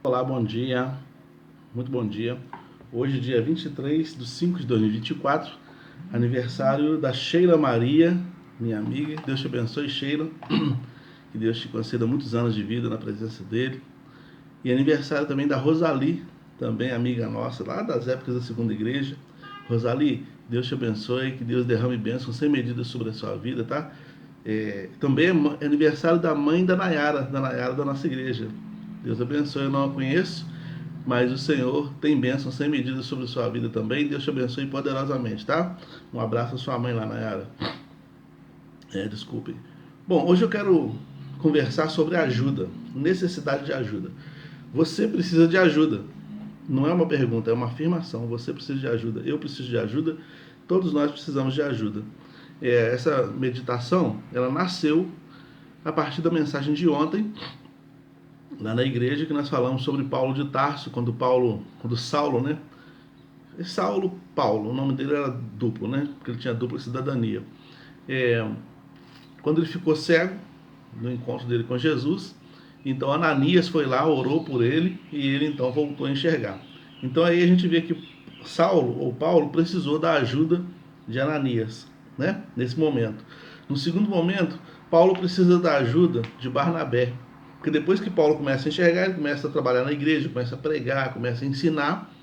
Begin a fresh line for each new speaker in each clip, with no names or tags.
Olá, bom dia, muito bom dia. Hoje, dia 23/5/2024, aniversário da Sheila Maria, minha amiga. Deus te abençoe, Sheila. Que Deus te conceda muitos anos de vida na presença dele. E aniversário também da Rosali, também amiga nossa, lá das épocas da segunda igreja. Rosali, Deus te abençoe, que Deus derrame bênçãos sem medida sobre a sua vida, tá? Também é aniversário da mãe da Nayara da nossa igreja. Deus abençoe, eu não a conheço, mas o Senhor tem bênçãos sem medida sobre a sua vida também. Deus te abençoe poderosamente, tá? Um abraço à sua mãe lá, Nayara. Desculpe. Bom, hoje eu quero conversar sobre ajuda, necessidade de ajuda. Você precisa de ajuda. Não é uma pergunta, é uma afirmação. Você precisa de ajuda, eu preciso de ajuda, todos nós precisamos de ajuda. Essa meditação, ela nasceu a partir da mensagem de ontem, lá na igreja, que nós falamos sobre Paulo de Tarso, quando Saulo, né? Paulo, o nome dele era duplo, né? Porque ele tinha dupla cidadania. Quando ele ficou cego, no encontro dele com Jesus, então Ananias foi lá, orou por ele, e ele então voltou a enxergar. Então aí a gente vê que Paulo precisou da ajuda de Ananias, né? Nesse momento. No segundo momento, Paulo precisa da ajuda de Barnabé, porque depois que Paulo começa a enxergar, ele começa a trabalhar na igreja, começa a pregar, começa a ensinar,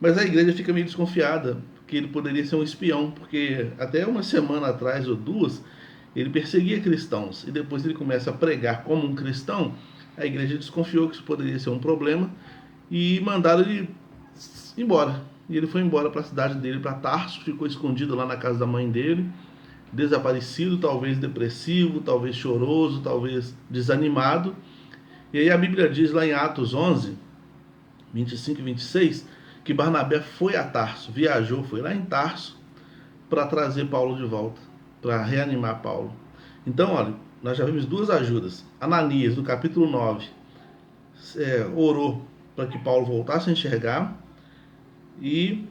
mas a igreja fica meio desconfiada, que ele poderia ser um espião, porque até uma semana atrás ou duas, ele perseguia cristãos, e depois ele começa a pregar como um cristão. A igreja desconfiou que isso poderia ser um problema e mandaram ele embora. E ele foi embora para a cidade dele, para Tarso, ficou escondido lá na casa da mãe dele, desaparecido, talvez depressivo, talvez choroso, talvez desanimado. E aí a Bíblia diz lá em Atos 11, 25 e 26, que Barnabé foi a Tarso, viajou, foi lá em Tarso para trazer Paulo de volta, para reanimar Paulo. Então, olha, nós já vimos duas ajudas. Ananias, no capítulo 9, orou para que Paulo voltasse a enxergar, e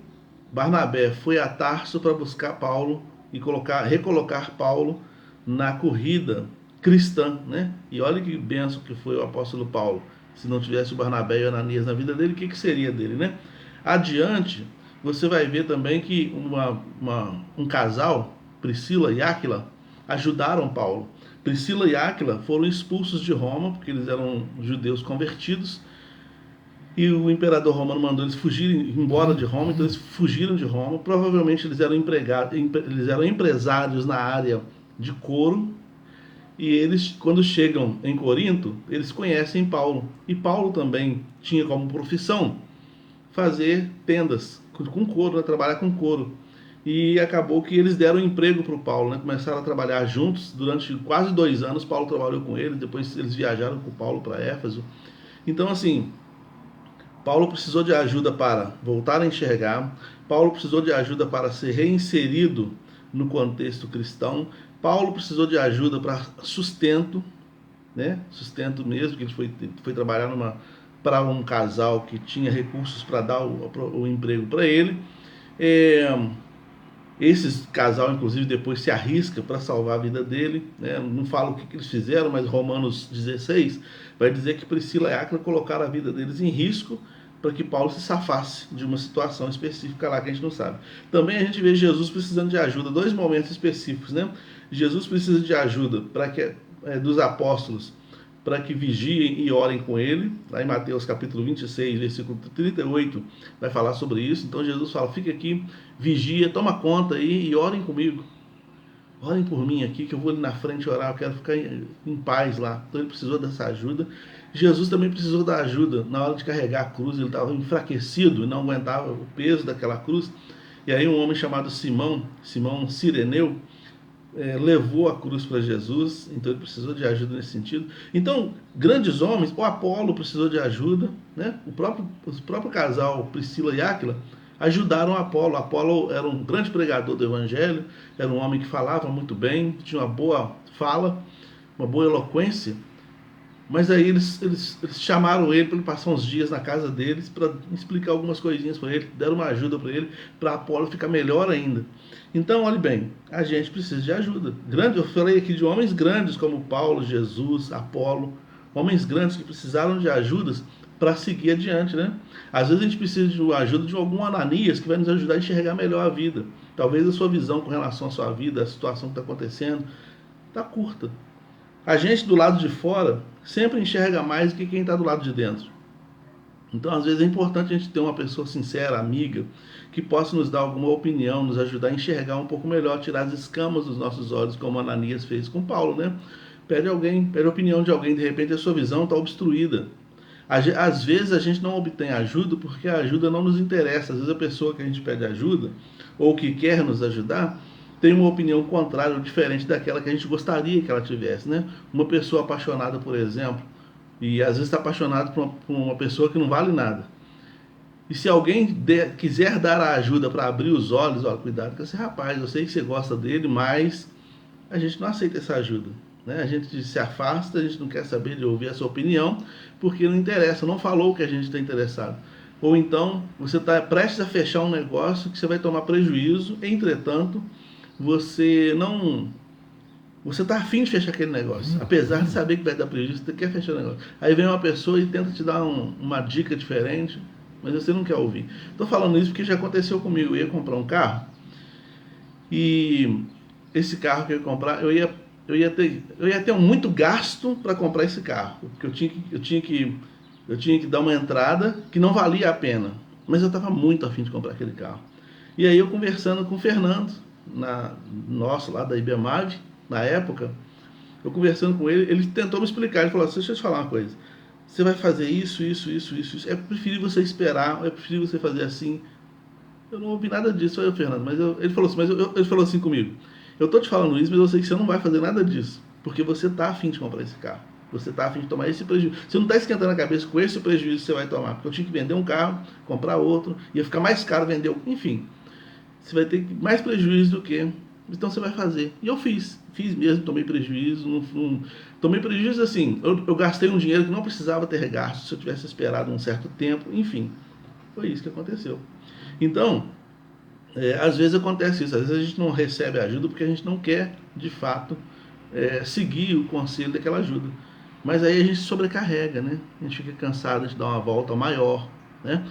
Barnabé foi a Tarso para buscar Paulo e recolocar Paulo na corrida cristã, né? E olha que benção que foi o apóstolo Paulo. Se não tivesse o Barnabé e o Ananias na vida dele, o que seria dele, né? Adiante, você vai ver também que um casal, Priscila e Áquila, ajudaram Paulo. Priscila e Áquila foram expulsos de Roma, porque eles eram judeus convertidos, e o imperador romano mandou eles fugirem, embora de Roma, então eles fugiram de Roma. Provavelmente eles eram empresários na área de couro, e eles, quando chegam em Corinto, eles conhecem Paulo. E Paulo também tinha como profissão fazer tendas com couro, né? Trabalhar com couro. E acabou que eles deram emprego para o Paulo, né? Começaram a trabalhar juntos durante quase 2 anos. Paulo trabalhou com eles, depois eles viajaram com Paulo para Éfeso. Então, assim, Paulo precisou de ajuda para voltar a enxergar, Paulo precisou de ajuda para ser reinserido no contexto cristão, Paulo precisou de ajuda para sustento, né? Sustento mesmo, que ele foi trabalhar para um casal que tinha recursos para dar o emprego para ele. Esse casal, inclusive, depois se arrisca para salvar a vida dele, né? Não falo o que eles fizeram, mas Romanos 16 vai dizer que Priscila e Áquila colocaram a vida deles em risco para que Paulo se safasse de uma situação específica lá que a gente não sabe. Também a gente vê Jesus precisando de ajuda, 2 momentos específicos, né? Jesus precisa de ajuda dos apóstolos, para que vigiem e orem com ele. Lá em Mateus capítulo 26, versículo 38, vai falar sobre isso. Então Jesus fala, fica aqui, vigia, toma conta aí e orem comigo. Orem por mim aqui, que eu vou ali na frente orar, eu quero ficar em paz lá. Então ele precisou dessa ajuda. Jesus também precisou da ajuda na hora de carregar a cruz. Ele estava enfraquecido e não aguentava o peso daquela cruz. E aí um homem chamado Simão Cireneu, levou a cruz para Jesus, então ele precisou de ajuda nesse sentido. Então, grandes homens, o Apolo precisou de ajuda, né? O próprio casal Priscila e Áquila ajudaram Apolo. Apolo era um grande pregador do evangelho, era um homem que falava muito bem, tinha uma boa fala, uma boa eloquência, mas aí eles chamaram ele para ele passar uns dias na casa deles para explicar algumas coisinhas para ele, deram uma ajuda para ele, para Apolo ficar melhor ainda. Então, olhe bem, a gente precisa de ajuda. Eu falei aqui de homens grandes como Paulo, Jesus, Apolo, homens grandes que precisaram de ajudas para seguir adiante, né? Às vezes a gente precisa de ajuda de algum Ananias que vai nos ajudar a enxergar melhor a vida. Talvez a sua visão com relação à sua vida, a situação que está acontecendo, está curta. A gente do lado de fora sempre enxerga mais do que quem está do lado de dentro. Então, às vezes é importante a gente ter uma pessoa sincera, amiga, que possa nos dar alguma opinião, nos ajudar a enxergar um pouco melhor, tirar as escamas dos nossos olhos, como Ananias fez com Paulo, né? Pede a opinião de alguém, de repente a sua visão está obstruída. Às vezes a gente não obtém ajuda porque a ajuda não nos interessa. Às vezes a pessoa que a gente pede ajuda, ou que quer nos ajudar, tem uma opinião contrária ou diferente daquela que a gente gostaria que ela tivesse, né? Uma pessoa apaixonada, por exemplo, e às vezes está apaixonado por uma pessoa que não vale nada. E se alguém quiser dar a ajuda para abrir os olhos, ó, cuidado com esse rapaz, eu sei que você gosta dele, mas a gente não aceita essa ajuda. Né? A gente se afasta, a gente não quer saber de ouvir a sua opinião, porque não interessa, não falou o que a gente está interessado. Ou então, você está prestes a fechar um negócio que você vai tomar prejuízo, entretanto, você está afim de fechar aquele negócio, apesar de saber que vai dar prejuízo, você quer fechar o negócio. Aí vem uma pessoa e tenta te dar uma dica diferente, mas você não quer ouvir. Estou falando isso porque já aconteceu comigo. Eu ia comprar um carro e esse carro que eu ia comprar, eu ia ter muito gasto para comprar esse carro, porque eu tinha que dar uma entrada que não valia a pena, mas eu estava muito afim de comprar aquele carro. E aí eu conversando com o Fernando, nosso lá da IBMAV, na época, eu conversando com ele, ele tentou me explicar, ele falou assim, deixa eu te falar uma coisa, você vai fazer isso, é preferível você esperar, é preferível você fazer assim. Eu não ouvi nada disso, aí, Fernando, ele falou assim, ele falou assim comigo, eu tô te falando isso, mas eu sei que você não vai fazer nada disso, porque você tá afim de comprar esse carro, você tá afim de tomar esse prejuízo, você não tá esquentando a cabeça com esse prejuízo que você vai tomar, porque eu tinha que vender um carro, comprar outro, ia ficar mais caro vender, enfim, você vai ter mais prejuízo do que, então você vai fazer. E eu fiz mesmo, tomei prejuízo, tomei prejuízo assim, eu gastei um dinheiro que não precisava ter gasto, se eu tivesse esperado um certo tempo, enfim, foi isso que aconteceu. Então, às vezes acontece isso, às vezes a gente não recebe ajuda porque a gente não quer, de fato, seguir o conselho daquela ajuda. Mas aí a gente sobrecarrega, né? A gente fica cansado de dar uma volta maior, né?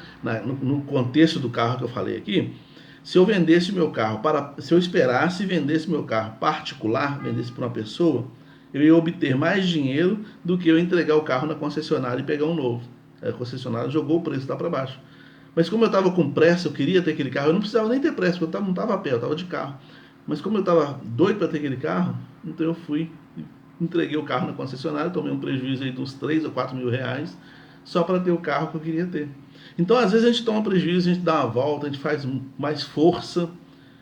No contexto do carro que eu falei aqui, se eu vendesse meu carro, se eu esperasse e vendesse meu carro particular, vendesse para uma pessoa, eu ia obter mais dinheiro do que eu entregar o carro na concessionária e pegar um novo. A concessionária jogou o preço lá para baixo. Mas como eu estava com pressa, eu queria ter aquele carro, eu não precisava nem ter pressa, porque eu não estava a pé, eu estava de carro. Mas como eu estava doido para ter aquele carro, então eu fui, entreguei o carro na concessionária, tomei um prejuízo aí de uns 3 ou 4 mil reais, só para ter o carro que eu queria ter. Então, às vezes a gente toma prejuízo, a gente dá uma volta, a gente faz mais força,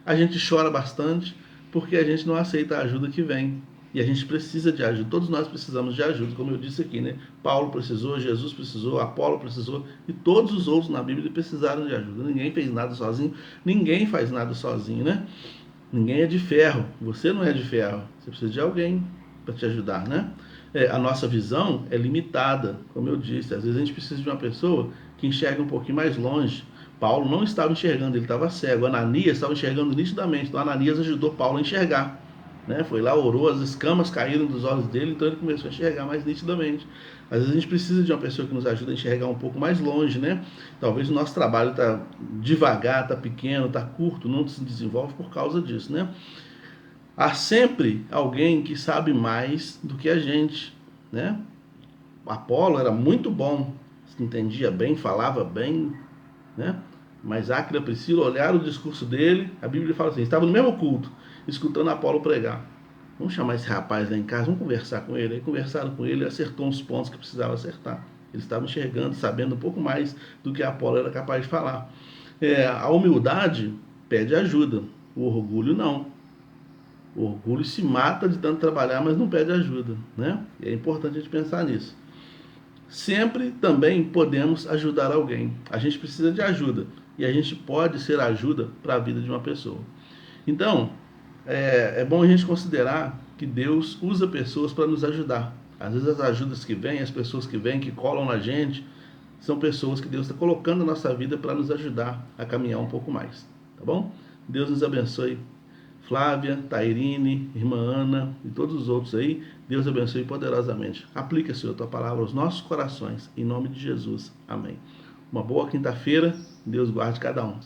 a gente chora bastante, porque a gente não aceita a ajuda que vem. E a gente precisa de ajuda, todos nós precisamos de ajuda, como eu disse aqui, né? Paulo precisou, Jesus precisou, Apolo precisou, e todos os outros na Bíblia precisaram de ajuda. Ninguém fez nada sozinho, ninguém faz nada sozinho, né? Ninguém é de ferro, você não é de ferro, você precisa de alguém para te ajudar, né? A nossa visão é limitada, como eu disse, às vezes a gente precisa de uma pessoa que enxerga um pouquinho mais longe. Paulo não estava enxergando, ele estava cego. Ananias estava enxergando nitidamente, então Ananias ajudou Paulo a enxergar. Né? Foi lá, orou, as escamas caíram dos olhos dele, então ele começou a enxergar mais nitidamente. Às vezes a gente precisa de uma pessoa que nos ajude a enxergar um pouco mais longe, né? Talvez o nosso trabalho está devagar, está pequeno, está curto, não se desenvolve por causa disso, né? Há sempre alguém que sabe mais do que a gente, né? Apolo era muito bom, entendia bem, falava bem, né? Mas Áquila e Priscila olharam o discurso dele, a Bíblia fala assim, estava no mesmo culto, escutando Apolo pregar. Vamos chamar esse rapaz lá em casa, vamos conversar com ele. Aí conversaram com ele, acertou uns pontos que precisava acertar. Eles estavam enxergando, sabendo um pouco mais do que Apolo era capaz de falar. A humildade pede ajuda, o orgulho não. O orgulho se mata de tanto trabalhar, mas não pede ajuda, né? E é importante a gente pensar nisso. Sempre também podemos ajudar alguém. A gente precisa de ajuda e a gente pode ser ajuda para a vida de uma pessoa. Então, é bom a gente considerar que Deus usa pessoas para nos ajudar. Às vezes as ajudas que vêm, as pessoas que vêm, que colam na gente, são pessoas que Deus está colocando na nossa vida para nos ajudar a caminhar um pouco mais. Tá bom? Deus nos abençoe. Flávia, Tairine, irmã Ana e todos os outros aí, Deus abençoe poderosamente. Aplica, Senhor, a tua palavra aos nossos corações, em nome de Jesus. Amém. Uma boa quinta-feira, Deus guarde cada um.